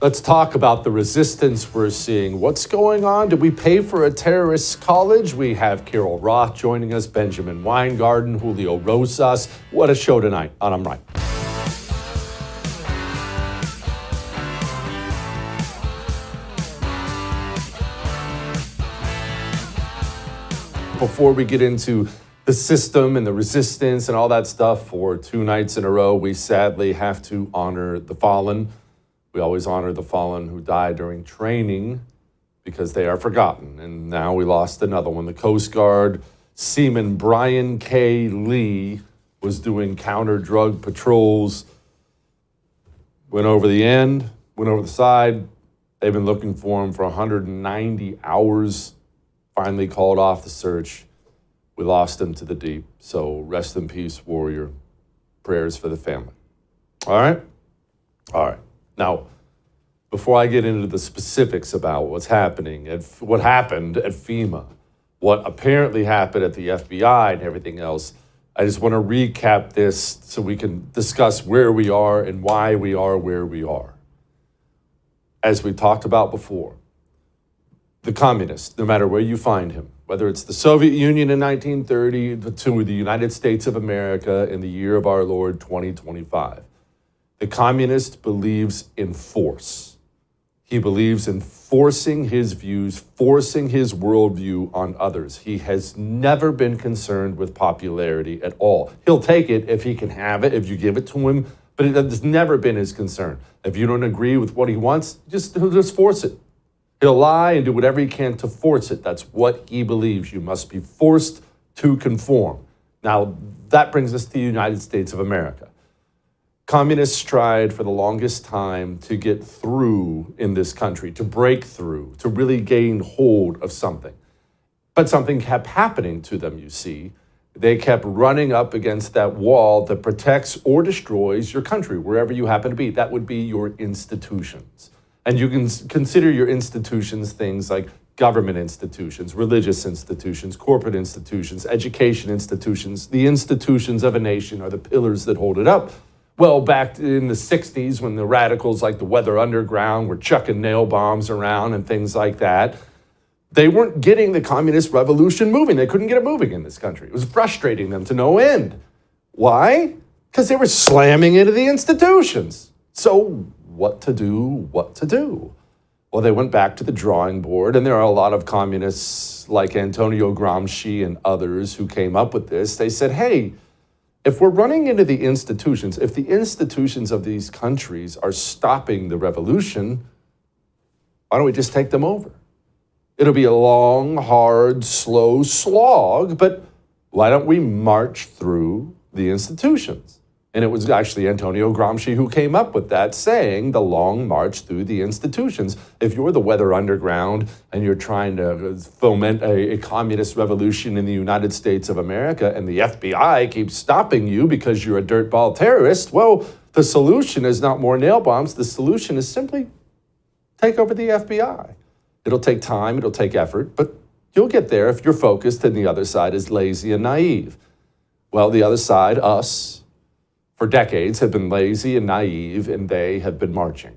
Let's talk about the resistance we're seeing. What's going on? Did we pay for a terrorist college? We have Carol Roth joining us, Ben Weingarten, Julio Rosas. What a show tonight on I'm Right. Before we get into the system and the resistance and all that stuff, for 2 nights in a row, we sadly have to honor the fallen. We always honor the fallen who died during training because they are forgotten. And now we lost another one. The Coast Guard Seaman Brian K. Lee was doing counter-drug patrols, went over the side. They've been looking for him for 190 hours. Finally called off the search. We lost him to the deep. So rest in peace, warrior. Prayers for the family. All right? All right. Now, before I get into the specifics about what happened at FEMA, what apparently happened at the FBI and everything else, I just want to recap this so we can discuss where we are and why we are where we are. As we talked about before, the communists, no matter where you find him, whether it's the Soviet Union in 1930 to the United States of America in the year of our Lord 2025, the communist believes in force. He believes in forcing his views, forcing his worldview on others. He has never been concerned with popularity at all. He'll take it if he can have it, if you give it to him, but it has never been his concern. If you don't agree with what he wants, he'll just force it. He'll lie and do whatever he can to force it. That's what he believes. You must be forced to conform. Now, that brings us to the United States of America. Communists tried for the longest time to get through in this country, to break through, to really gain hold of something. But something kept happening to them, you see. They kept running up against that wall that protects or destroys your country, wherever you happen to be. That would be your institutions. And you can consider your institutions things like government institutions, religious institutions, corporate institutions, education institutions. The institutions of a nation are the pillars that hold it up. Well, back in the 60s, when the radicals like the Weather Underground were chucking nail bombs around and things like that, they weren't getting the communist revolution moving. They couldn't get it moving in this country. It was frustrating them to no end. Why? Because they were slamming into the institutions. So what to do? Well, they went back to the drawing board, and there are a lot of communists like Antonio Gramsci and others who came up with this. They said, hey, if we're running into the institutions, if the institutions of these countries are stopping the revolution, why don't we just take them over? It'll be a long, hard, slow slog, but why don't we march through the institutions? And it was actually Antonio Gramsci who came up with that, saying the long march through the institutions. If you're the Weather Underground and you're trying to foment a communist revolution in the United States of America and the FBI keeps stopping you because you're a dirtball terrorist, well, the solution is not more nail bombs. The solution is simply take over the FBI. It'll take time, it'll take effort, but you'll get there if you're focused and the other side is lazy and naive. Well, the other side, us, for decades have been lazy and naive, and they have been marching.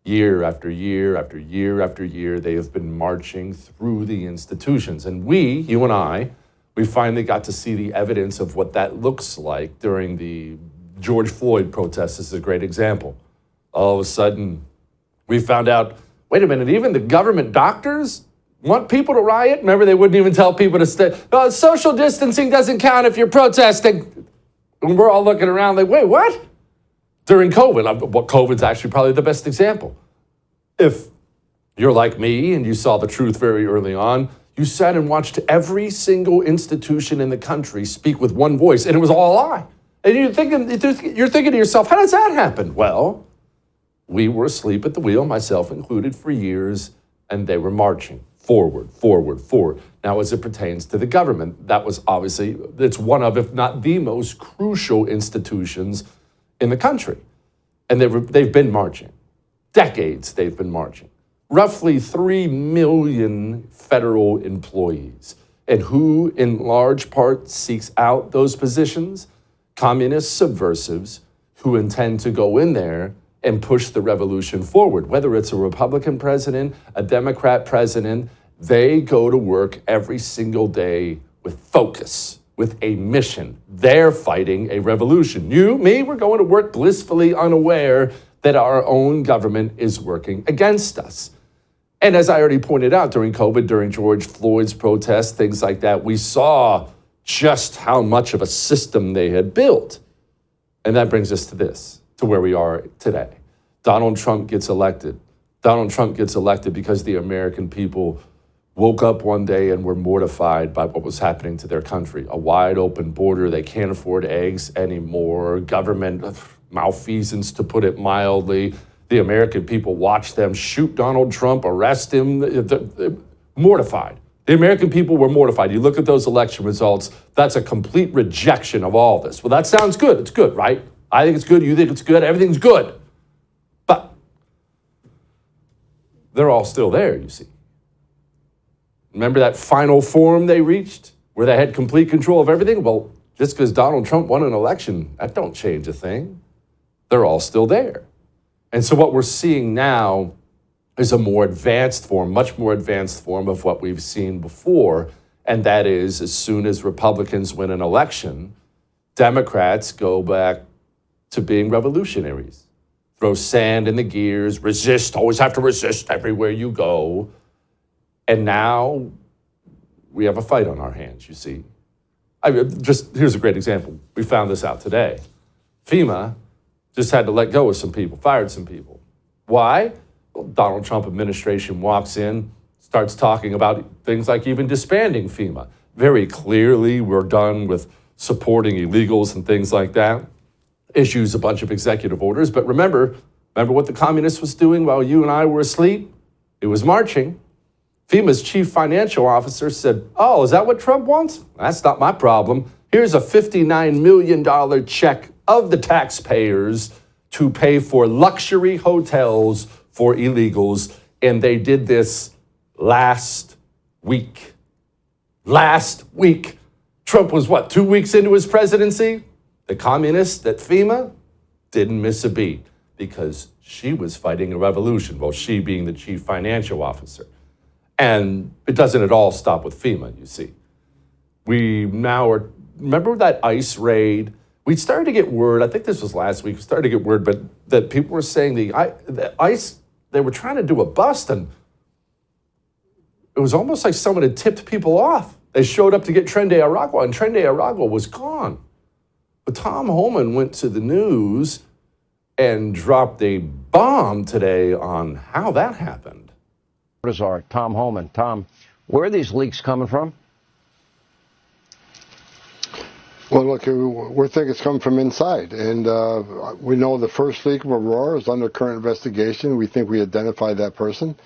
Year after year after year after year, they have been marching through the institutions. And we, you and I, we finally got to see the evidence of what that looks like during the George Floyd protests. This is a great example. All of a sudden, we found out, wait a minute, even the government doctors want people to riot? Remember, they wouldn't even tell people to stay. Social distancing doesn't count if you're protesting. And we're all looking around like, wait, what? During COVID, COVID's actually probably the best example. If you're like me and you saw the truth very early on, you sat and watched every single institution in the country speak with one voice, and it was all a lie. And you're thinking to yourself, how does that happen? Well, we were asleep at the wheel, myself included, for years, and they were marching forward, forward, forward. Now, as it pertains to the government, that was obviously, it's one of, if not the most crucial institutions in the country. And they've been marching. Decades they've been marching. Roughly 3 million federal employees. And who, in large part, seeks out those positions? Communist subversives who intend to go in there and push the revolution forward. Whether it's a Republican president, a Democrat president, they go to work every single day with focus, with a mission. They're fighting a revolution. You, me, we're going to work blissfully unaware that our own government is working against us. And as I already pointed out during COVID, during George Floyd's protests, things like that, we saw just how much of a system they had built. And that brings us to this, to where we are today. Donald Trump gets elected. Donald Trump gets elected because the American people woke up one day and were mortified by what was happening to their country. A wide open border, they can't afford eggs anymore, government malfeasance, to put it mildly. The American people watched them shoot Donald Trump, arrest him, mortified. The American people were mortified. You look at those election results, that's a complete rejection of all this. Well, that sounds good. It's good, right? I think it's good. You think it's good. Everything's good. But they're all still there, you see. Remember that final form they reached where they had complete control of everything? Well, just because Donald Trump won an election, that don't change a thing. They're all still there. And so what we're seeing now is a more advanced form, much more advanced form of what we've seen before. And that is, as soon as Republicans win an election, Democrats go back to being revolutionaries. Throw sand in the gears, resist, always have to resist everywhere you go. And now we have a fight on our hands, you see. Here's a great example. We found this out today. FEMA just had to let go of some people, fired some people. Why? Well, Donald Trump administration walks in, starts talking about things like even disbanding FEMA. Very clearly, we're done with supporting illegals and things like that. Issues a bunch of executive orders. But remember what the communists was doing while you and I were asleep? It was marching. FEMA's chief financial officer said, "Oh, is that what Trump wants? That's not my problem. Here's a $59 million check of the taxpayers to pay for luxury hotels for illegals." And they did this last week. Last week. Trump was 2 weeks into his presidency? The communists at FEMA didn't miss a beat because she was fighting a revolution. Well, she being the chief financial officer. And it doesn't at all stop with FEMA, you see. We now are, remember that ICE raid? We started to get word, I think this was last week, we started to get word, but that people were saying the ICE, they were trying to do a bust, and it was almost like someone had tipped people off. They showed up to get Tren de Aragua, and Tren de Aragua was gone. But Tom Homan went to the news and dropped a bomb today on how that happened. What is our Tom Homan? Tom, where are these leaks coming from? Well, look, we think it's coming from inside, and we know the first leak of Aurora is under current investigation. We think we identified that person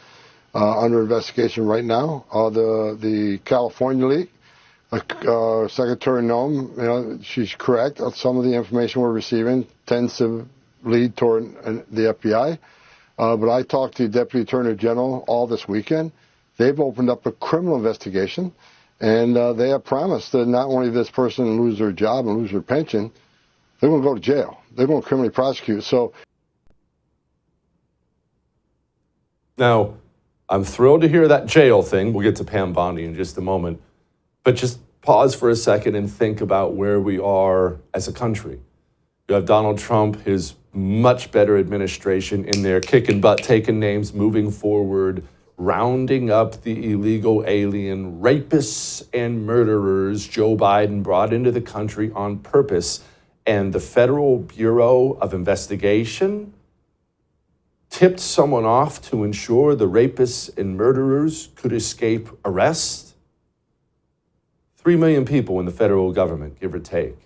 under investigation right now. The California leak, Secretary Noem, she's correct. Some of the information we're receiving tends to lead toward the FBI. But I talked to the Deputy Attorney General all this weekend. They've opened up a criminal investigation, and they have promised that not only this person lose their job and lose their pension, they're going to go to jail. They're going to criminally prosecute. So now, I'm thrilled to hear that jail thing. We'll get to Pam Bondi in just a moment. But just pause for a second and think about where we are as a country. You have Donald Trump, his much better administration in there, kicking butt, taking names, moving forward, rounding up the illegal alien rapists and murderers Joe Biden brought into the country on purpose. And the Federal Bureau of Investigation tipped someone off to ensure the rapists and murderers could escape arrest. 3 million people in the federal government, give or take.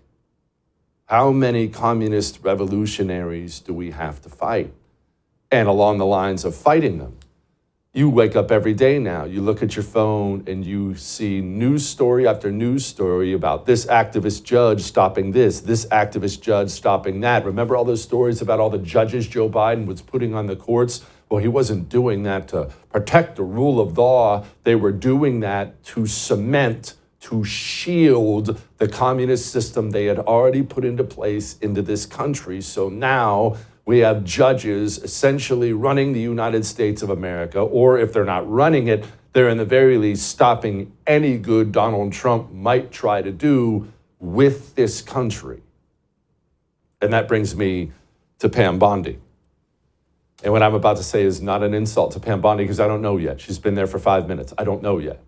How many communist revolutionaries do we have to fight? And along the lines of fighting them, you wake up every day now, you look at your phone and you see news story after news story about this activist judge stopping this activist judge stopping that. Remember all those stories about all the judges Joe Biden was putting on the courts? Well, he wasn't doing that to protect the rule of law. They were doing that to cement, to shield the communist system they had already put into place into this country. So now We have judges essentially running the United States of America, or if they're not running it, they're in the very least stopping any good Donald Trump might try to do with this country. And that brings me to Pam Bondi. And what I'm about to say is not an insult to Pam Bondi because I don't know yet. She's been there for 5 minutes. I don't know yet.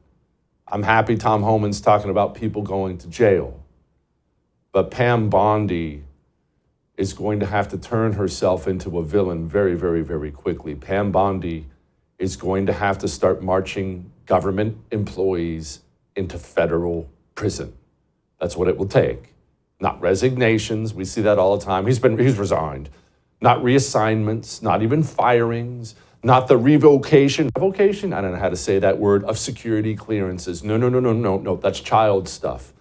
I'm happy Tom Homan's talking about people going to jail. But Pam Bondi is going to have to turn herself into a villain very, very, very quickly. Pam Bondi is going to have to start marching government employees into federal prison. That's what it will take. Not resignations. We see that all the time. He's resigned. Not reassignments, not even firings, not the revocation. Revocation? I don't know how to say that word, of security clearances. No, that's child stuff.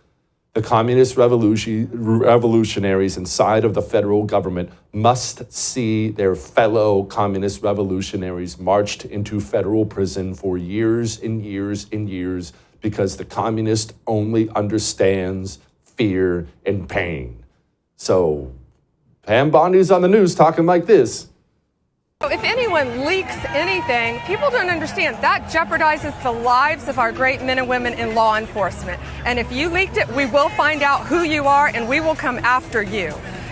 The communist revolutionaries inside of the federal government must see their fellow communist revolutionaries marched into federal prison for years and years and years because the communist only understands fear and pain. So Pam Bondi's on the news talking like this. If anyone leaks anything, people don't understand that jeopardizes the lives of our great men and women in law enforcement. And if you leaked it, we will find out who you are and we will come after you.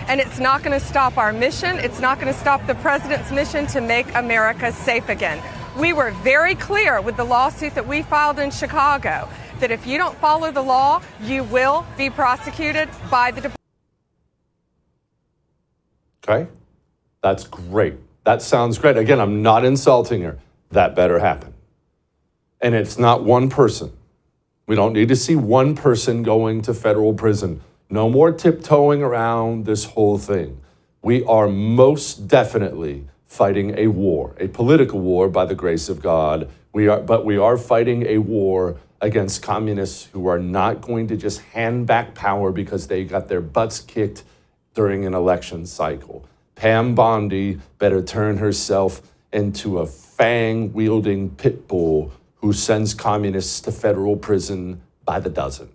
And it's not going to stop our mission. It's not going to stop the president's mission to make America safe again. We were very clear with the lawsuit that we filed in Chicago that if you don't follow the law, you will be prosecuted by the department. Okay, that's great. That sounds great. Again, I'm not insulting her. That better happen. And it's not one person. We don't need to see one person going to federal prison. No more tiptoeing around this whole thing. We are most definitely fighting a war, a political war by the grace of God. We are fighting a war against communists who are not going to just hand back power because they got their butts kicked during an election cycle. Pam Bondi better turn herself into a fang-wielding pit bull who sends communists to federal prison by the dozen.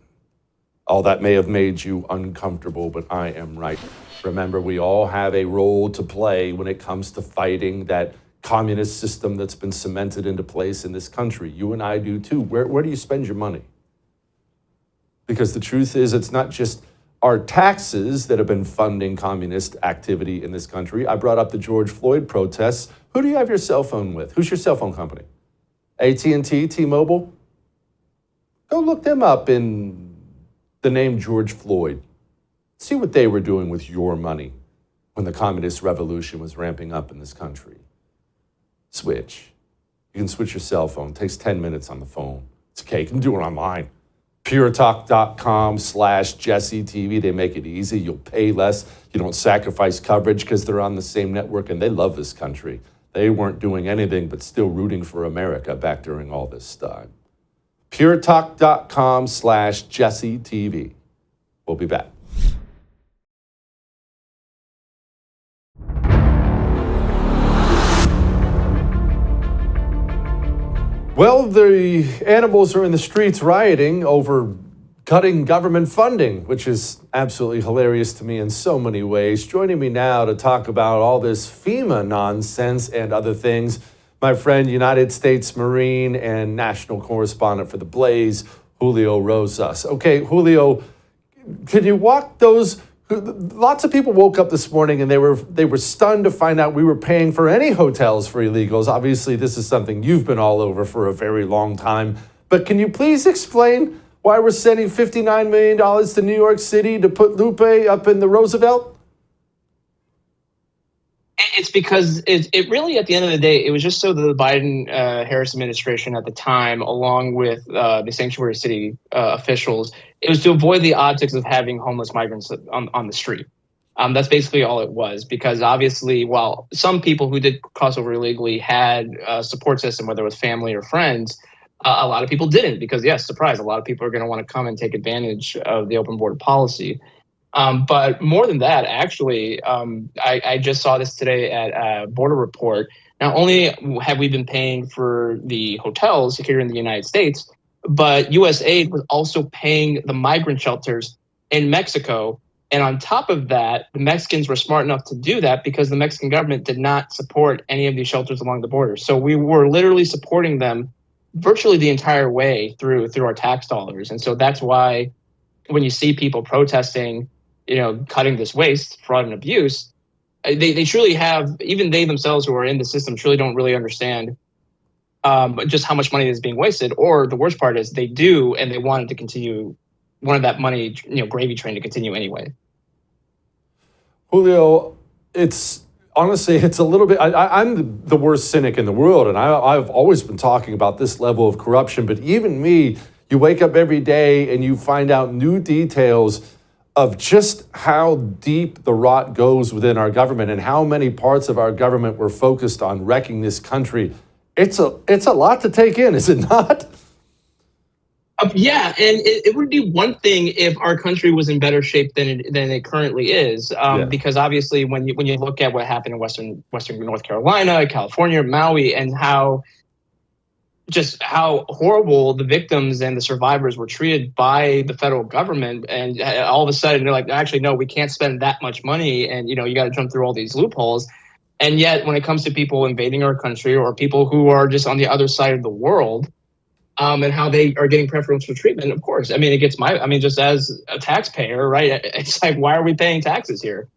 All that may have made you uncomfortable, but I am right. Remember, we all have a role to play when it comes to fighting that communist system that's been cemented into place in this country. You and I do too. Where do you spend your money? Because the truth is, it's not just our taxes that have been funding communist activity in this country. I brought up the George Floyd protests. Who do you have your cell phone with? Who's your cell phone company? AT&T, T-Mobile? Go look them up in the name George Floyd. See what they were doing with your money when the communist revolution was ramping up in this country. Switch. You can switch your cell phone. It takes 10 minutes on the phone. It's okay. You can do it online. puretalk.com/JesseTV. They make it easy. You'll pay less. You don't sacrifice coverage because they're on the same network and they love this country. They weren't doing anything but still rooting for America back during all this time. puretalk.com/JesseTV. We'll be back. Well, the animals are in the streets rioting over cutting government funding, which is absolutely hilarious to me in so many ways. Joining me now to talk about all this FEMA nonsense and other things, my friend, United States Marine and national correspondent for The Blaze, Julio Rosas. Okay, Julio, can you walk those? Lots of people woke up this morning and they were stunned to find out we were paying for any hotels for illegals. Obviously, this is something you've been all over for a very long time. But can you please explain why we're sending $59 million to New York City to put Lupe up in the Roosevelt? It's because it really, at the end of the day, it was just so that the Biden-Harris administration at the time, along with the sanctuary city officials, it was to avoid the optics of having homeless migrants on the street. That's basically all it was, because obviously, while some people who did cross over illegally had a support system, whether it was family or friends, a lot of people didn't, because, yes, surprise, a lot of people are going to want to come and take advantage of the open border policy. But more than that, actually, I just saw this today at Border Report. Not only have we been paying for the hotels here in the United States, but USAID was also paying the migrant shelters in Mexico And on top of that, the Mexicans were smart enough to do that because the Mexican government did not support any of these shelters along the border. So we were literally supporting them virtually the entire way through our tax dollars. And so that's why when you see people protesting, cutting this waste, fraud, and abuse, they truly have, even they themselves who are in the system truly don't really understand just how much money is being wasted. Or the worst part is they do, and they wanted to continue, wanted that money, gravy train to continue anyway. Julio, it's honestly, it's a little bit, I'm the worst cynic in the world, and I've always been talking about this level of corruption, but even me, you wake up every day and you find out new details of just how deep the rot goes within our government and how many parts of our government were focused on wrecking this country. It's a lot to take in, is it not? Yeah, and it would be one thing if our country was in better shape than it currently is, because obviously when you look at what happened in Western North Carolina, California, Maui, and how horrible the victims and the survivors were treated by the federal government, and all of a sudden they're like, actually, no, we can't spend that much money, and you got to jump through all these loopholes. And yet, when it comes to people invading our country or people who are just on the other side of the world, and how they are getting preferential treatment, of course. I mean, it gets just as a taxpayer, right? It's like, why are we paying taxes here?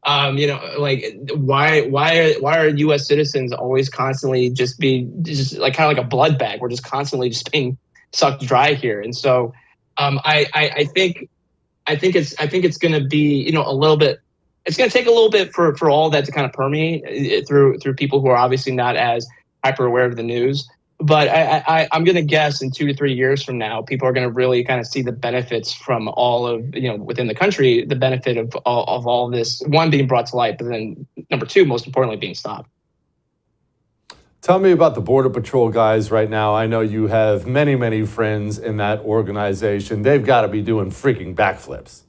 Like why are U.S. citizens always constantly just like kind of like a blood bag? We're just constantly just being sucked dry here. And so, I think it's going to be, a little bit. It's going to take a little bit for all that to kind of permeate through people who are obviously not as hyper aware of the news. But I'm going to guess in 2 to 3 years from now, people are going to really kind of see the benefits from all of, within the country, the benefit of all this, one, being brought to light, but then number two, most importantly, being stopped. Tell me about the Border Patrol guys right now. I know you have many, many friends in that organization. They've got to be doing freaking backflips.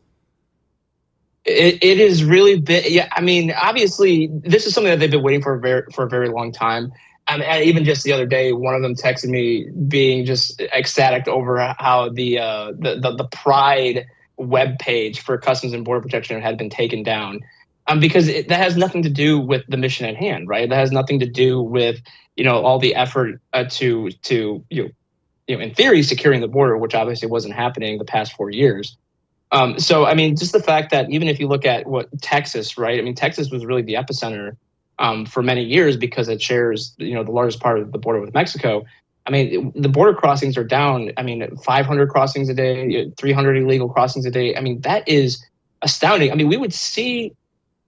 It is really big. Yeah, I mean, obviously, this is something that they've been waiting for a very long time. And even just the other day, one of them texted me being just ecstatic over how the Pride webpage for Customs and Border Protection had been taken down, because that has nothing to do with the mission at hand, right? That has nothing to do with all the effort to in theory securing the border, which obviously wasn't happening the past 4 years. So I mean, just the fact that even if you look at what Texas, right? I mean, Texas was really the epicenter for many years because it shares, the largest part of the border with Mexico. I mean, the border crossings are down. I mean, 500 crossings a day, 300 illegal crossings a day. I mean, that is astounding. I mean, we would see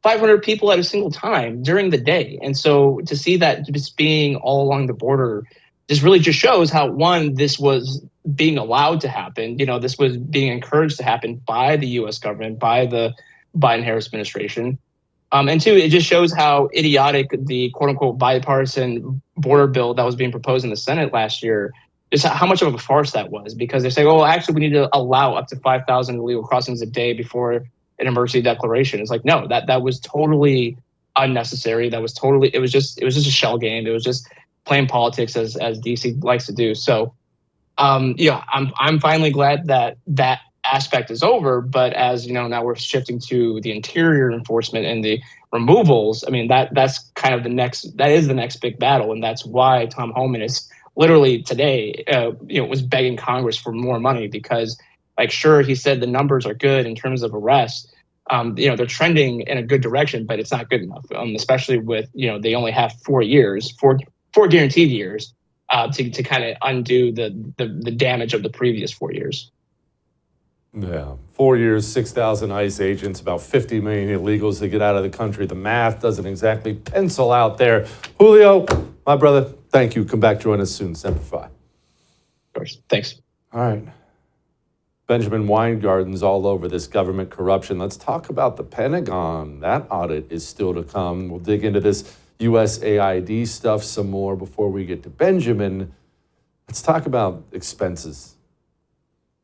500 people at a single time during the day. And so to see that just being all along the border just really just shows how, one, this was being allowed to happen. This was being encouraged to happen by the U.S. government, by the Biden-Harris administration. And two, it just shows how idiotic the quote-unquote bipartisan border bill that was being proposed in the Senate last year, just how much of a farce that was, because they say, oh, actually, we need to allow up to 5,000 illegal crossings a day before an emergency declaration. It's like, no, that was totally unnecessary. It was just a shell game. It was just playing politics as DC likes to do. So, I'm finally glad that aspect is over, but as now we're shifting to the interior enforcement and the removals. I mean, that's kind of the next big battle, and that's why Tom Homan is literally today was begging Congress for more money, because sure, he said the numbers are good in terms of arrests. They're trending in a good direction, but it's not good enough, especially with they only have 4 years, four guaranteed years to kind of undo the damage of the previous 4 years. Yeah, 4 years, 6,000 ICE agents, about 50 million illegals to get out of the country. The math doesn't exactly pencil out there. Julio, my brother, thank you. Come back, join us soon. Semper Fi. Of course. Thanks. All right. Benjamin Weingarten's all over this government corruption. Let's talk about the Pentagon. That audit is still to come. We'll dig into this USAID stuff some more before we get to Benjamin. Let's talk about expenses.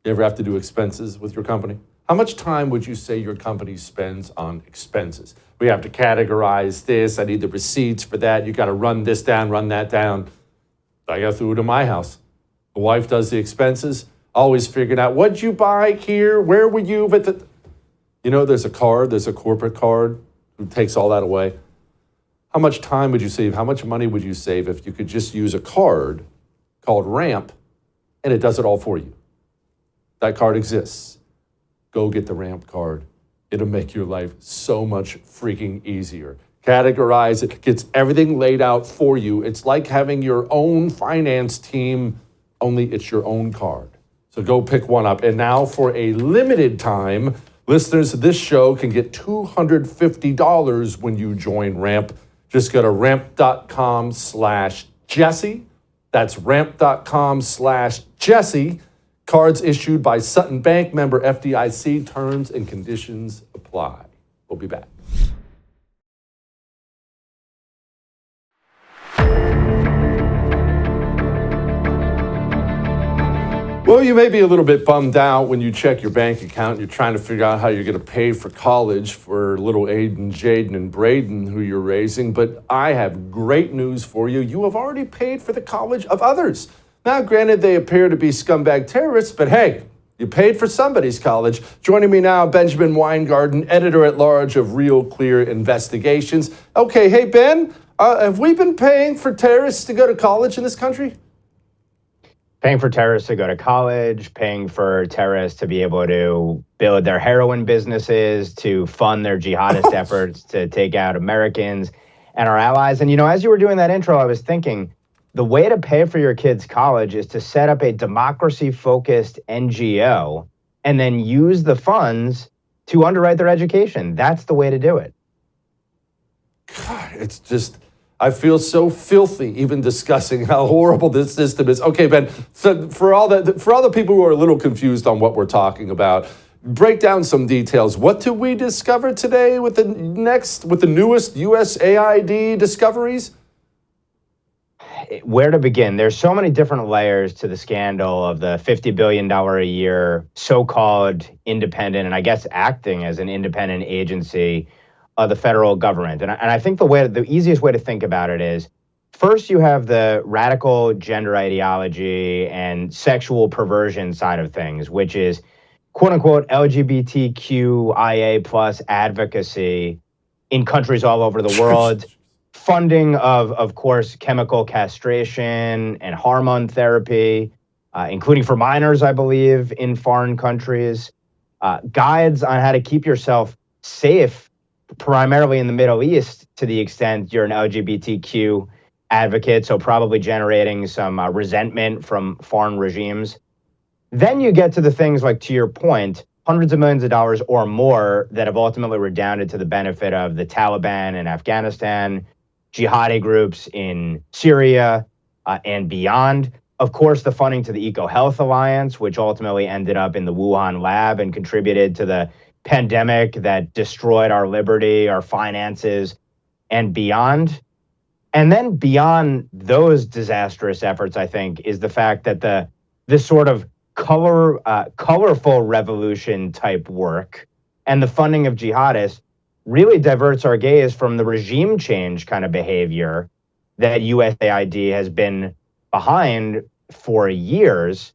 You ever have to do expenses with your company? How much time would you say your company spends on expenses? We have to categorize this. I need the receipts for that. You got to run this down, run that down. I go through it in my house. The wife does the expenses, always figuring out, what'd you buy here? Where were you? You know, there's a corporate card who takes all that away. How much time would you save? How much money would you save if you could just use a card called Ramp and it does it all for you? That card exists. Go get the Ramp card. It'll make your life so much freaking easier. Categorize it, gets everything laid out for you. It's like having your own finance team, only it's your own card. So go pick one up. And now for a limited time, listeners of this show can get $250 when you join Ramp. Just go to ramp.com/Jesse. That's ramp.com/Jesse. Cards issued by Sutton Bank, member FDIC. Terms and conditions apply. We'll be back. Well, you may be a little bit bummed out when you check your bank account. You're trying to figure out how you're going to pay for college for little Aiden, Jaden, and Braden, who you're raising. But I have great news for you. You have already paid for the college of others. Now, granted, they appear to be scumbag terrorists, but hey, you paid for somebody's college. Joining me now, Ben Weingarten, editor-at-large of Real Clear Investigations. Okay, hey, Ben, have we been paying for terrorists to go to college in this country? Paying for terrorists to go to college, paying for terrorists to be able to build their heroin businesses, to fund their jihadist efforts to take out Americans and our allies. And, you know, as you were doing that intro, I was thinking the way to pay for your kids' college is to set up a democracy-focused NGO and then use the funds to underwrite their education. That's the way to do it. God, it's just... I feel so filthy even discussing how horrible this system is. Okay, Ben, so for all the people who are a little confused on what we're talking about, break down some details. What do we discover today with the newest USAID discoveries? Where to begin? There's so many different layers to the scandal of the $50 billion a year so-called independent, and I guess acting as an independent agency of the federal government. And I think the easiest way to think about it is, first you have the radical gender ideology and sexual perversion side of things, which is quote unquote LGBTQIA plus advocacy in countries all over the world, funding of course, chemical castration and hormone therapy, including for minors, I believe, in foreign countries, guides on how to keep yourself safe primarily in the Middle East, to the extent you're an LGBTQ advocate, so probably generating some resentment from foreign regimes. Then you get to the things like, to your point, hundreds of millions of dollars or more that have ultimately redounded to the benefit of the Taliban in Afghanistan, jihadi groups in Syria and beyond. Of course, the funding to the EcoHealth Alliance, which ultimately ended up in the Wuhan lab and contributed to the pandemic that destroyed our liberty, our finances, and beyond. And then beyond those disastrous efforts, I think, is the fact that this sort of colorful revolution type work and the funding of jihadists really diverts our gaze from the regime change kind of behavior that USAID has been behind for years.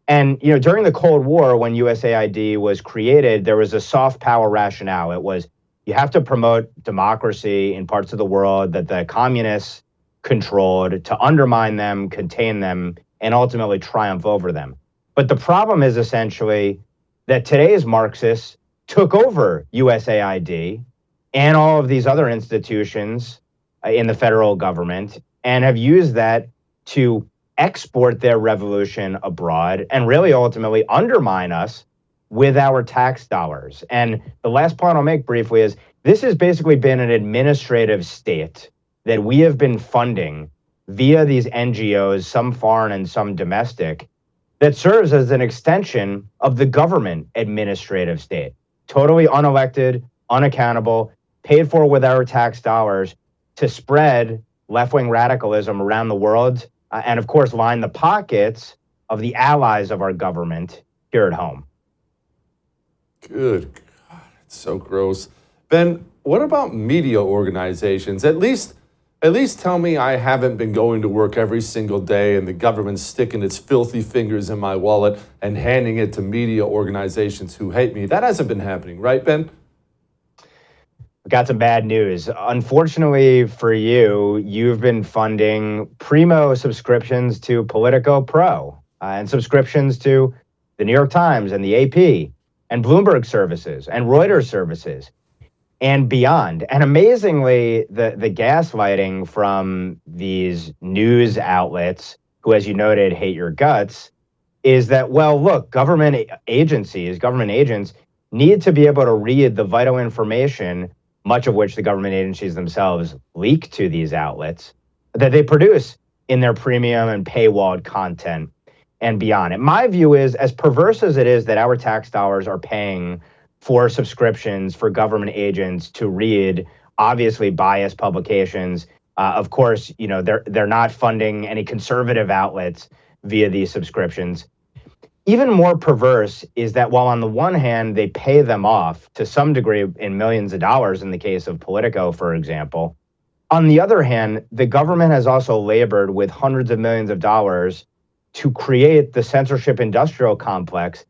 And, you know, during the Cold War, when USAID was created, there was a soft power rationale. It was, you have to promote democracy in parts of the world that the communists controlled to undermine them, contain them, and ultimately triumph over them. But the problem is essentially that today's Marxists took over USAID and all of these other institutions in the federal government and have used that to export their revolution abroad and really ultimately undermine us with our tax dollars. And the last point I'll make briefly is this has basically been an administrative state that we have been funding via these NGOs, some foreign and some domestic, that serves as an extension of the government administrative state. Totally unelected, unaccountable, paid for with our tax dollars to spread left-wing radicalism around the world and of course, line the pockets of the allies of our government here at home. Good God, it's so gross. Ben, what about media organizations? At least At least tell me I haven't been going to work every single day and the government's sticking its filthy fingers in my wallet and handing it to media organizations who hate me. That hasn't been happening, right, Ben? Got some bad news. Unfortunately for you, you've been funding primo subscriptions to Politico Pro and subscriptions to the New York Times and the AP and Bloomberg services and Reuters services and beyond. And amazingly, the gaslighting from these news outlets, who, as you noted, hate your guts, is that, well, look, government agents need to be able to read the vital information, much of which the government agencies themselves leak to these outlets, that they produce in their premium and paywalled content and beyond. And my view is, as perverse as it is that our tax dollars are paying for subscriptions for government agents to read obviously biased publications, of course, they're not funding any conservative outlets via these subscriptions. Even more perverse is that while on the one hand, they pay them off to some degree in millions of dollars in the case of Politico, for example, on the other hand, the government has also labored with hundreds of millions of dollars to create the censorship industrial complex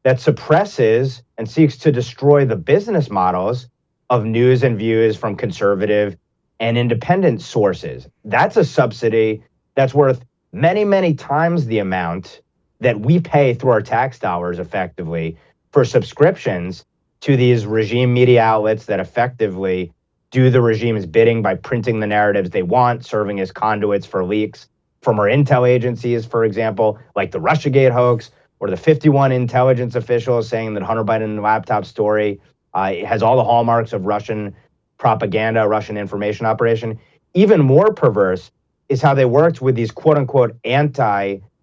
that suppresses and seeks to destroy the business models of news and views from conservative and independent sources. That's a subsidy that's worth many, many times the amount that we pay through our tax dollars effectively for subscriptions to these regime media outlets that effectively do the regime's bidding by printing the narratives they want, serving as conduits for leaks from our intel agencies, for example, like the Russiagate hoax or the 51 intelligence officials saying that Hunter Biden laptop story has all the hallmarks of Russian propaganda, Russian information operation. Even more perverse is how they worked with these quote unquote disinformation,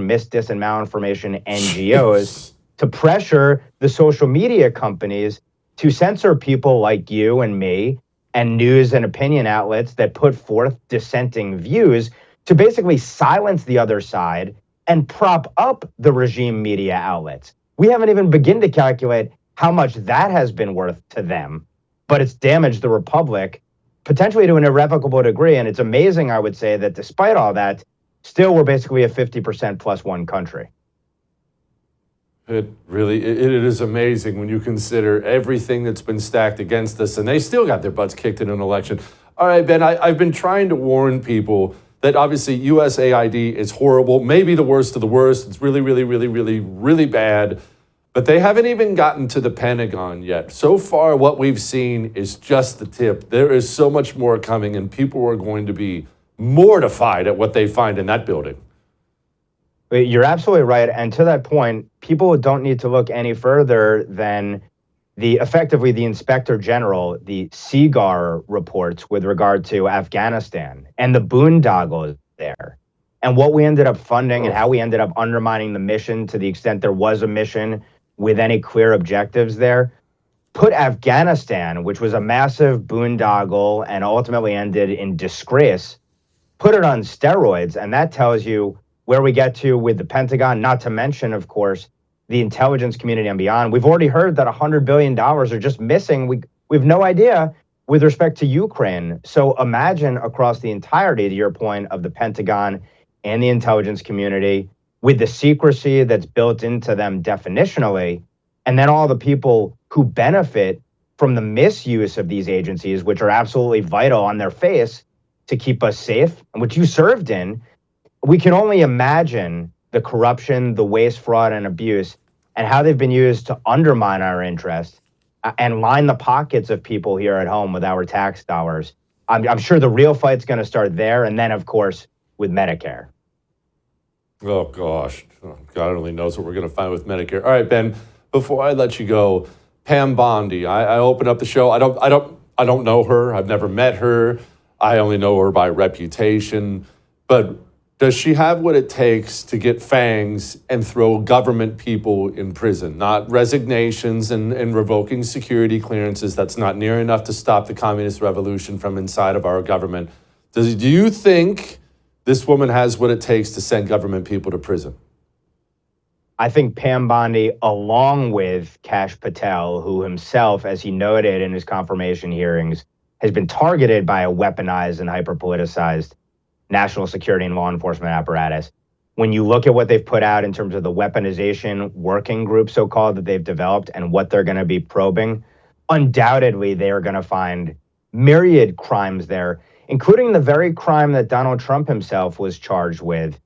misdis and malinformation NGOs to pressure the social media companies to censor people like you and me and news and opinion outlets that put forth dissenting views to basically silence the other side and prop up the regime media outlets. We haven't even begun to calculate how much that has been worth to them, but it's damaged the republic potentially to an irrevocable degree. And it's amazing, I would say, that despite all that, still, we're basically a 50% plus one country. It is amazing when you consider everything that's been stacked against us, and they still got their butts kicked in an election. All right, Ben, I've been trying to warn people that obviously USAID is horrible, maybe the worst of the worst. It's really, really, really, really, really bad. But they haven't even gotten to the Pentagon yet. So far, what we've seen is just the tip. There is so much more coming, and people are going to be mortified at what they find in that building. You're absolutely right. And to that point, people don't need to look any further than effectively the Inspector General, the CIGAR reports with regard to Afghanistan and the boondoggles there. And what we ended up funding and how we ended up undermining the mission to the extent there was a mission with any clear objectives there, put Afghanistan, which was a massive boondoggle and ultimately ended in disgrace, put it on steroids. And that tells you where we get to with the Pentagon, not to mention, of course, the intelligence community and beyond. We've already heard that $100 billion are just missing. We have no idea with respect to Ukraine. So imagine across the entirety, to your point, of the Pentagon and the intelligence community, with the secrecy that's built into them definitionally, and then all the people who benefit from the misuse of these agencies, which are absolutely vital on their face to keep us safe, and which you served in. We can only imagine the corruption, the waste, fraud, and abuse, and how they've been used to undermine our interests and line the pockets of people here at home with our tax dollars. I'm sure the real fight's going to start there, and then, of course, with Medicare. Oh, gosh. God only knows what we're going to find with Medicare. All right, Ben, before I let you go, Pam Bondi, I opened up the show. I don't know her. I've never met her. I only know her by reputation. But does she have what it takes to get fangs and throw government people in prison? Not resignations and revoking security clearances. That's not near enough to stop the communist revolution from inside of our government. Do you think this woman has what it takes to send government people to prison? I think Pam Bondi, along with Kash Patel, who himself, as he noted in his confirmation hearings, has been targeted by a weaponized and hyper-politicized national security and law enforcement apparatus. When you look at what they've put out in terms of the weaponization working group, so-called, that they've developed and what they're going to be probing, undoubtedly they are going to find myriad crimes there, including the very crime that Donald Trump himself was charged with,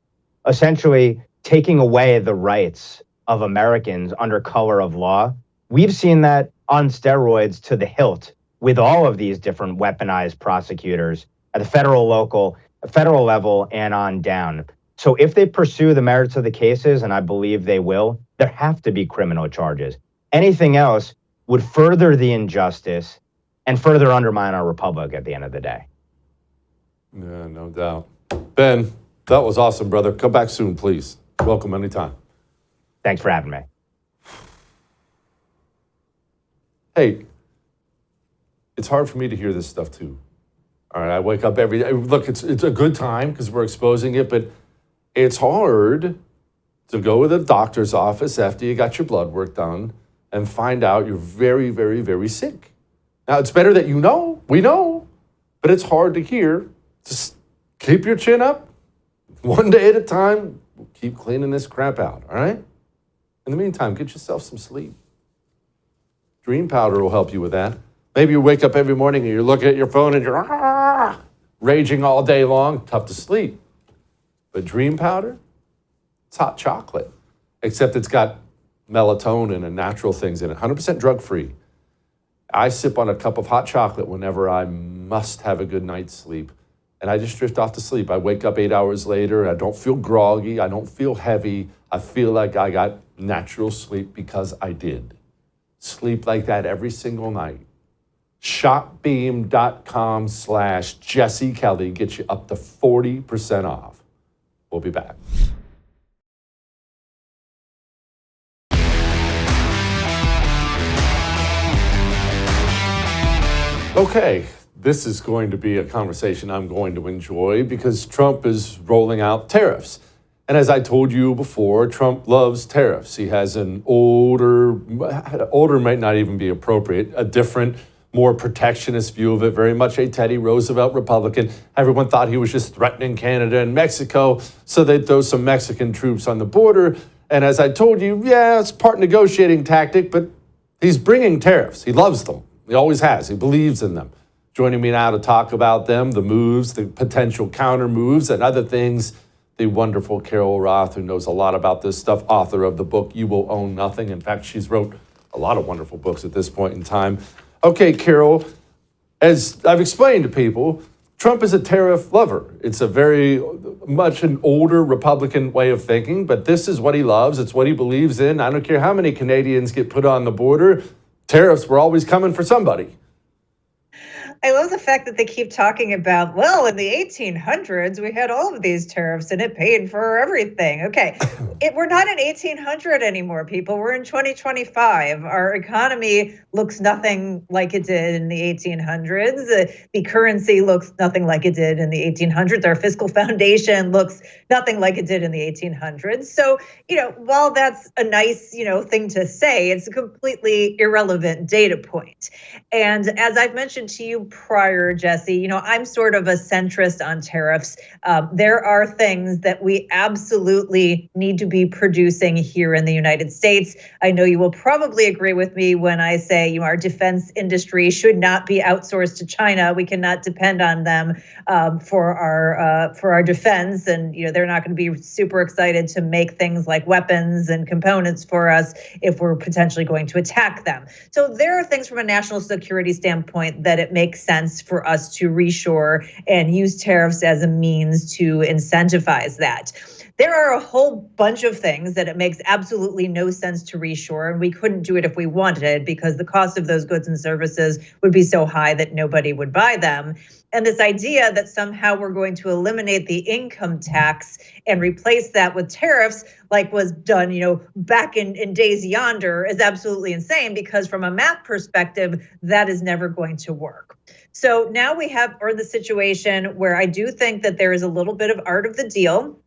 essentially taking away the rights of Americans under color of law. We've seen that on steroids to the hilt with all of these different weaponized prosecutors at the federal level and on down. So if they pursue the merits of the cases, and I believe they will, there have to be criminal charges. Anything else would further the injustice and further undermine our republic at the end of the day. Yeah, no doubt. Ben, that was awesome, brother. Come back soon, please. Welcome anytime. Thanks for having me. Hey, it's hard for me to hear this stuff too. All right, I wake up every day. Look, it's a good time because we're exposing it, but it's hard to go to the doctor's office after you got your blood work done and find out you're very, very, very sick. Now, it's better that we know, but it's hard to hear. Just keep your chin up. One day at a time, we'll keep cleaning this crap out, all right? In the meantime, get yourself some sleep. Dream powder will help you with that. Maybe you wake up every morning and you're looking at your phone and you're raging all day long. Tough to sleep. But dream powder, it's hot chocolate, except it's got melatonin and natural things in it, 100% drug-free. I sip on a cup of hot chocolate whenever I must have a good night's sleep, and I just drift off to sleep. I wake up 8 hours later. I don't feel groggy. I don't feel heavy. I feel like I got natural sleep because I did. Sleep like that every single night. Shopbeam.com/Jesse Kelly gets you up to 40% off. We'll be back. Okay, this is going to be a conversation I'm going to enjoy because Trump is rolling out tariffs. And as I told you before, Trump loves tariffs. He has an older might not even be appropriate, a different, more protectionist view of it, very much a Teddy Roosevelt Republican. Everyone thought he was just threatening Canada and Mexico, so they'd throw some Mexican troops on the border. And as I told you, yeah, it's part negotiating tactic, but he's bringing tariffs. He loves them. He always has. He believes in them. Joining me now to talk about them, the moves, the potential counter moves, and other things, the wonderful Carol Roth, who knows a lot about this stuff, author of the book, You Will Own Nothing. In fact, she's wrote a lot of wonderful books at this point in time. Okay, Carol, as I've explained to people, Trump is a tariff lover. It's a very much an older Republican way of thinking, but this is what he loves. It's what he believes in. I don't care how many Canadians get put on the border. Tariffs were always coming for somebody. I love the fact that they keep talking about, well, in the 1800s, we had all of these tariffs and it paid for everything. Okay, we're not in 1800 anymore, people. We're in 2025. Our economy looks nothing like it did in the 1800s. The currency looks nothing like it did in the 1800s. Our fiscal foundation looks nothing like it did in the 1800s. So, while that's a nice, thing to say, it's a completely irrelevant data point. And as I've mentioned to you prior, Jesse, I'm sort of a centrist on tariffs. There are things that we absolutely need to be producing here in the United States. I know you will probably agree with me when I say, our defense industry should not be outsourced to China. We cannot depend on them for our defense, and they're not going to be super excited to make things like weapons and components for us if we're potentially going to attack them. So there are things from a national security standpoint that it makes sense for us to reshore and use tariffs as a means to incentivize that. There are a whole bunch of things that it makes absolutely no sense to reshore, and we couldn't do it if we wanted because the cost of those goods and services would be so high that nobody would buy them. And this idea that somehow we're going to eliminate the income tax and replace that with tariffs like was done, back in days yonder is absolutely insane because from a math perspective, that is never going to work. So now we're in the situation where I do think that there is a little bit of art of the deal.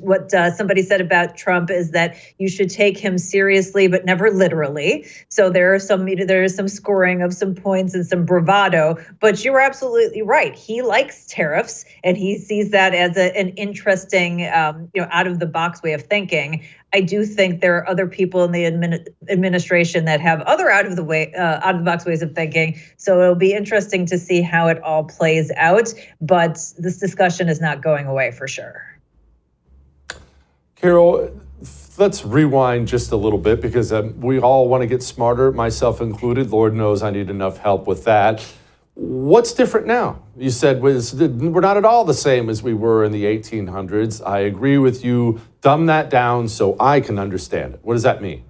What somebody said about Trump is that you should take him seriously, but never literally. So there is some scoring of some points and some bravado. But you're absolutely right. He likes tariffs, and he sees that as an interesting, out of the box way of thinking. I do think there are other people in the administration that have other out of the box ways of thinking. So it'll be interesting to see how it all plays out. But this discussion is not going away for sure. Carol, let's rewind just a little bit because we all want to get smarter, myself included. Lord knows I need enough help with that. What's different now? You said we're not at all the same as we were in the 1800s. I agree with you. Dumb that down so I can understand it. What does that mean?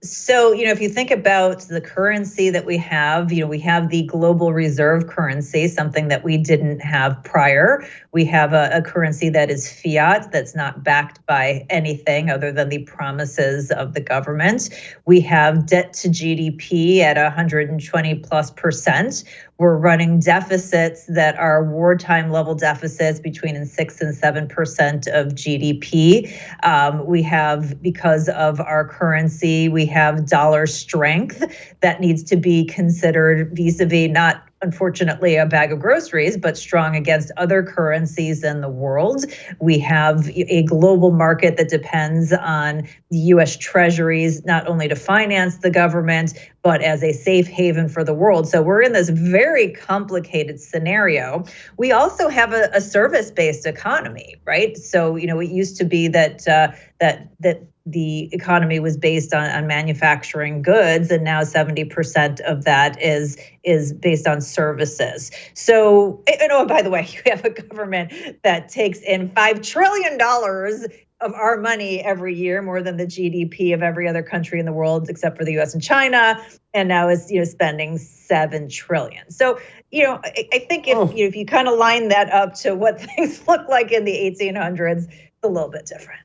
So, if you think about the currency that we have the global reserve currency, something that we didn't have prior. We have a currency that is fiat, that's not backed by anything other than the promises of the government. We have debt to GDP at 120+%. We're running deficits that are wartime level deficits between 6 and 7% of GDP. We have, because of our currency, we have dollar strength that needs to be considered vis-a-vis not unfortunately a bag of groceries, but strong against other currencies in the world. We have a global market that depends on the U.S. treasuries, not only to finance the government, but as a safe haven for the world. So we're in this very complicated scenario. We also have a service-based economy, right? So, it used to be that the economy was based on manufacturing goods, and now 70% of that is based on services. So, by the way, you have a government that takes in $5 trillion of our money every year, more than the GDP of every other country in the world, except for the U.S. and China, and now is spending $7 trillion. So, I think if you kind of line that up to what things look like in the 1800s, it's a little bit different.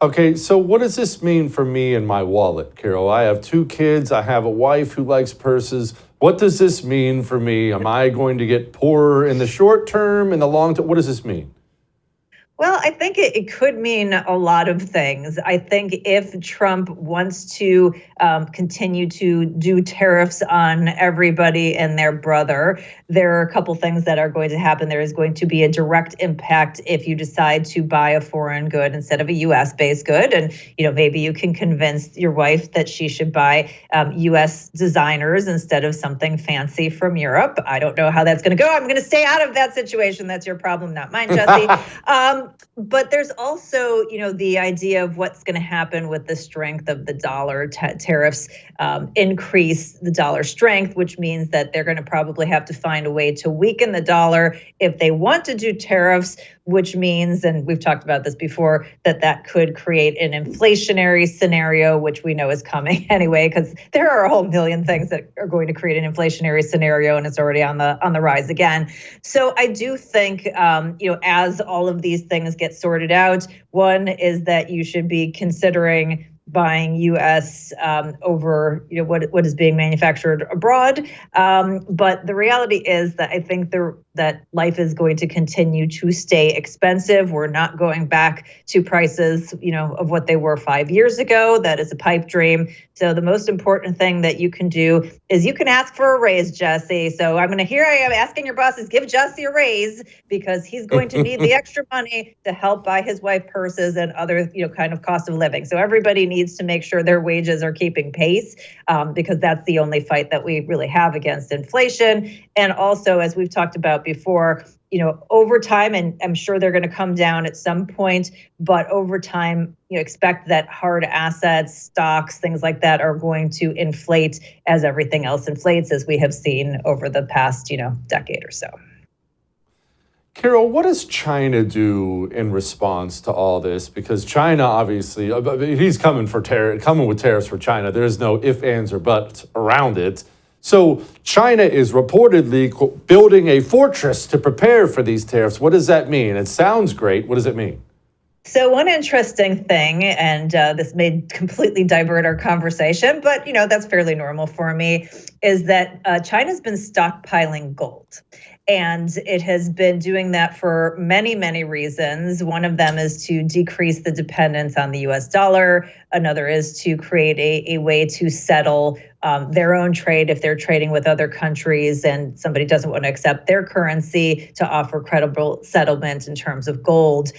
Okay, so what does this mean for me and my wallet, Carol? I have 2 kids. I have a wife who likes purses. What does this mean for me? Am I going to get poorer in the short term, in the long term? What does this mean? Well, I think it could mean a lot of things. I think if Trump wants to continue to do tariffs on everybody and their brother, there are a couple things that are going to happen. There is going to be a direct impact if you decide to buy a foreign good instead of a U.S.-based good. And, maybe you can convince your wife that she should buy U.S. designers instead of something fancy from Europe. I don't know how that's going to go. I'm going to stay out of that situation. That's your problem, not mine, Jesse. But there's also, the idea of what's going to happen with the strength of the dollar. Tariffs increase the dollar strength, which means that they're going to probably have to find a way to weaken the dollar if they want to do tariffs, which means, and we've talked about this before, that could create an inflationary scenario, which we know is coming anyway, because there are a whole million things that are going to create an inflationary scenario, and it's already on the rise again. So I do think, as all of these things get sorted out, one is that you should be considering buying U.S. over what is being manufactured abroad. But the reality is that I think that life is going to continue to stay expensive. We're not going back to prices, of what they were 5 years ago. That is a pipe dream. So the most important thing that you can do is you can ask for a raise, Jesse. So I am asking your bosses, give Jesse a raise, because he's going to need the extra money to help buy his wife purses and other, kind of cost of living. So everybody needs to make sure their wages are keeping pace, because that's the only fight that we really have against inflation. And also, as we've talked about before, over time, and I'm sure they're going to come down at some point, but over time, expect that hard assets, stocks, things like that are going to inflate as everything else inflates, as we have seen over the past, decade or so. Carol, what does China do in response to all this? Because China, obviously, he's coming with tariffs for China. There's no ifs, ands, or buts around it. So China is reportedly building a fortress to prepare for these tariffs. What does that mean? It sounds great. What does it mean? So one interesting thing, and this may completely divert our conversation, but that's fairly normal for me, is that China's been stockpiling gold. And it has been doing that for many, many reasons. One of them is to decrease the dependence on the US dollar. Another is to create a way to settle their own trade if they're trading with other countries and somebody doesn't want to accept their currency, to offer credible settlement in terms of gold.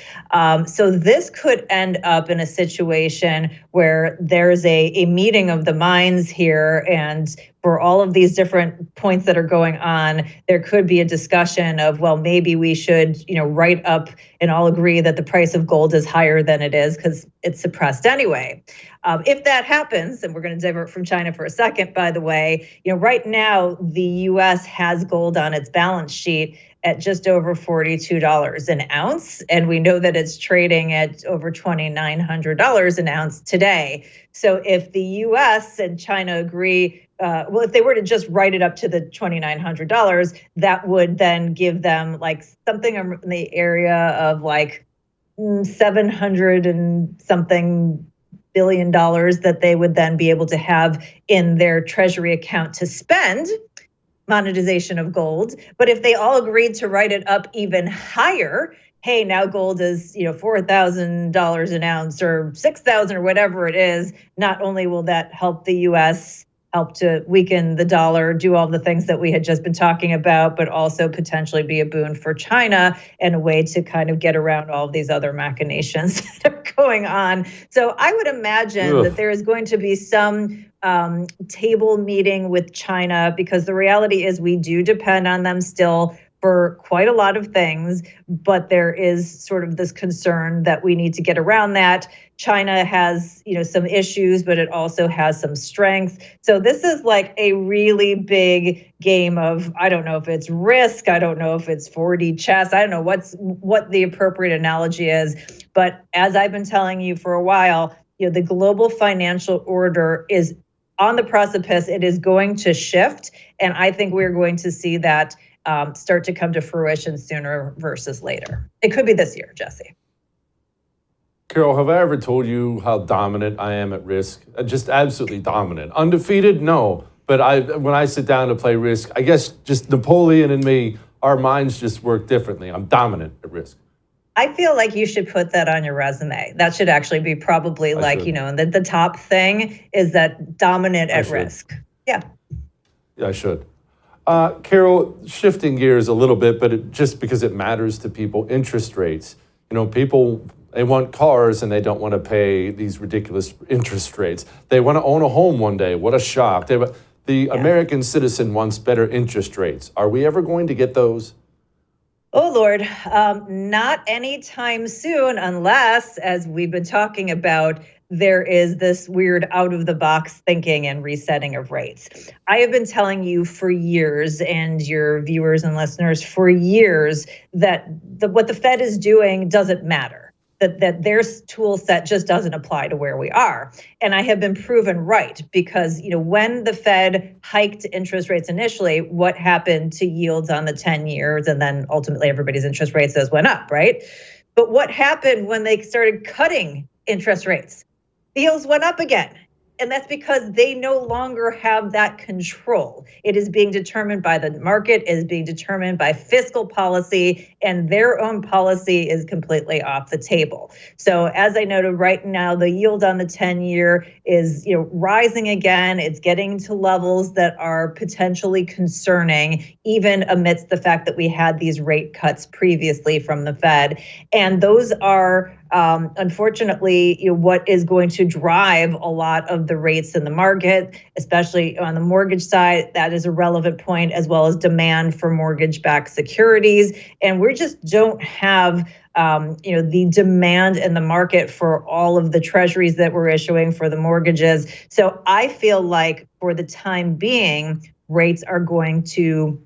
So this could end up in a situation where there's a meeting of the minds here, and for all of these different points that are going on, there could be a discussion of, well, maybe we should, write up and all agree that the price of gold is higher than it is because it's suppressed anyway. If that happens, and we're going to divert from China for a second, by the way, right now the U.S. has gold on its balance sheet at just over $42 an ounce. And we know that it's trading at over $2,900 an ounce today. So if the U.S. and China agree, if they were to just write it up to the $2,900, that would then give them like something in the area of like 700 and something billion dollars that they would then be able to have in their treasury account to spend monetization of gold. But if they all agreed to write it up even higher, hey, now gold is, $4,000 an ounce or $6,000 or whatever it is, not only will that help the U.S. help to weaken the dollar, do all the things that we had just been talking about, but also potentially be a boon for China and a way to kind of get around all of these other machinations that are going on. So I would imagine that there is going to be some table meeting with China, because the reality is we do depend on them still for quite a lot of things, but there is sort of this concern that we need to get around that. China has, some issues, but it also has some strengths. So this is like a really big game of, I don't know if it's risk, I don't know if it's 4D chess, I don't know what the appropriate analogy is. But as I've been telling you for a while, the global financial order is on the precipice. It is going to shift, and I think we're going to see that start to come to fruition sooner versus later. It could be this year, Jesse. Carol, have I ever told you how dominant I am at Risk? Just absolutely dominant. Undefeated? No. But when I sit down to play Risk, I guess just Napoleon and me, our minds just work differently. I'm dominant at Risk. I feel like you should put that on your resume. That should actually be probably the top thing is that dominant at Risk. Yeah, I should. Carol, shifting gears a little bit, but just because it matters to people, interest rates. People, they want cars and they don't want to pay these ridiculous interest rates. They want to own a home one day. What a shock. The American citizen wants better interest rates. Are we ever going to get those? Oh, Lord, not anytime soon, unless, as we've been talking about, there is this weird out-of-the-box thinking and resetting of rates. I have been telling you for years, and your viewers and listeners for years, that what the Fed is doing doesn't matter, that their tool set just doesn't apply to where we are. And I have been proven right, because when the Fed hiked interest rates initially, what happened to yields on the 10 years, and then ultimately everybody's interest rates went up, right? But what happened when they started cutting interest rates? Yields went up again. And that's because they no longer have that control. It is being determined by the market, is being determined by fiscal policy, and their own policy is completely off the table. So as I noted, right now, the yield on the 10-year is rising again. It's getting to levels that are potentially concerning, even amidst the fact that we had these rate cuts previously from the Fed. And those are unfortunately, what is going to drive a lot of the rates in the market, especially on the mortgage side. That is a relevant point, as well as demand for mortgage-backed securities. And we just don't have the demand in the market for all of the treasuries that we're issuing for the mortgages. So I feel like for the time being, rates are going to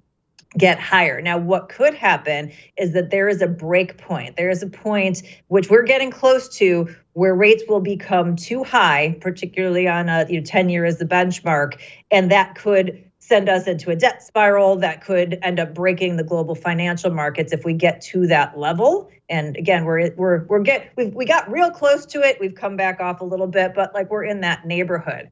get higher. Now, what could happen is that there is a break point. There is a point which we're getting close to where rates will become too high, particularly on a 10-year as the benchmark, and that could send us into a debt spiral that could end up breaking the global financial markets if we get to that level. And again, we got real close to it. We've come back off a little bit, but we're in that neighborhood.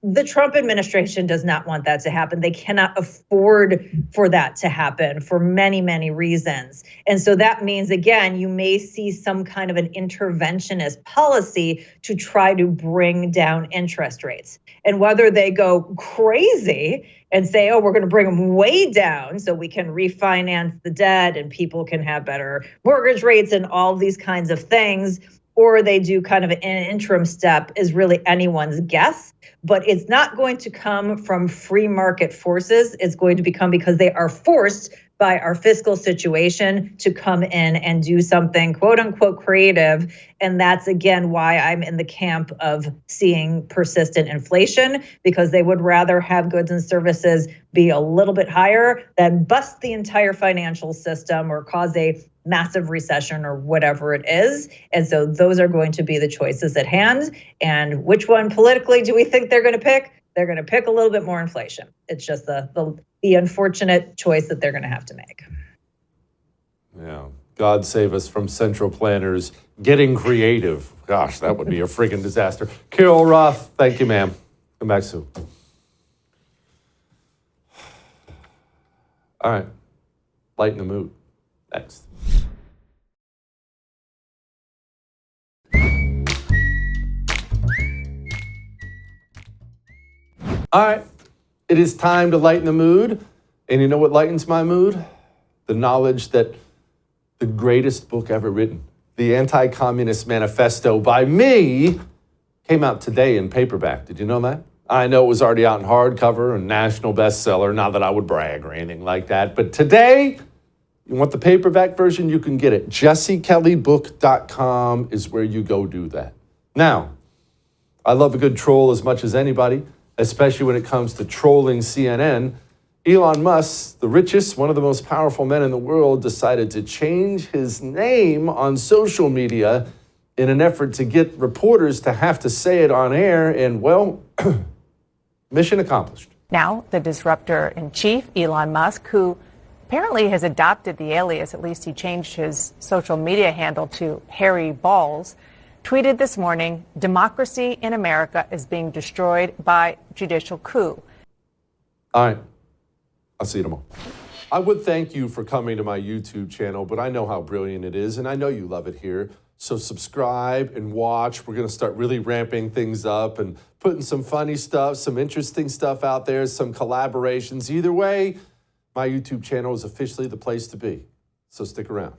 The Trump administration does not want that to happen. They cannot afford for that to happen for many, many reasons. And so that means, again, you may see some kind of an interventionist policy to try to bring down interest rates. And whether they go crazy and say, oh, we're going to bring them way down so we can refinance the debt and people can have better mortgage rates and all these kinds of things, or they do kind of an interim step, is really anyone's guess. But it's not going to come from free market forces. It's going to become because they are forced by our fiscal situation to come in and do something quote unquote creative. And that's, again, why I'm in the camp of seeing persistent inflation, because they would rather have goods and services be a little bit higher than bust the entire financial system or cause a massive recession or whatever it is. And so those are going to be the choices at hand. And which one politically do we think they're going to pick? They're going to pick a little bit more inflation. It's just the unfortunate choice that they're going to have to make. Yeah. God save us from central planners getting creative. Gosh, that would be a friggin' disaster. Carol Roth, thank you, ma'am. Come back soon. All right. Lighten the mood. Next. All right. It is time to lighten the mood. And you know what lightens my mood? The knowledge that the greatest book ever written, The Anti-Communist Manifesto by me, came out today in paperback. Did you know that? I know it was already out in hardcover and national bestseller, not that I would brag or anything like that. But today, you want the paperback version, you can get it. JesseKellyBook.com is where you go do that. Now, I love a good troll as much as anybody, especially when it comes to trolling CNN. Elon Musk, the richest, one of the most powerful men in the world, decided to change his name on social media in an effort to get reporters to have to say it on air. And, well, mission accomplished. Now, the disruptor-in-chief, Elon Musk, who apparently has adopted the alias, at least he changed his social media handle to Harry Balls, tweeted this morning, democracy in America is being destroyed by judicial coup. All right. I'll see you tomorrow. I would thank you for coming to my YouTube channel, but I know how brilliant it is, and I know you love it here. So subscribe and watch. We're going to start really ramping things up and putting some funny stuff, some interesting stuff out there, some collaborations. Either way, my YouTube channel is officially the place to be. So stick around.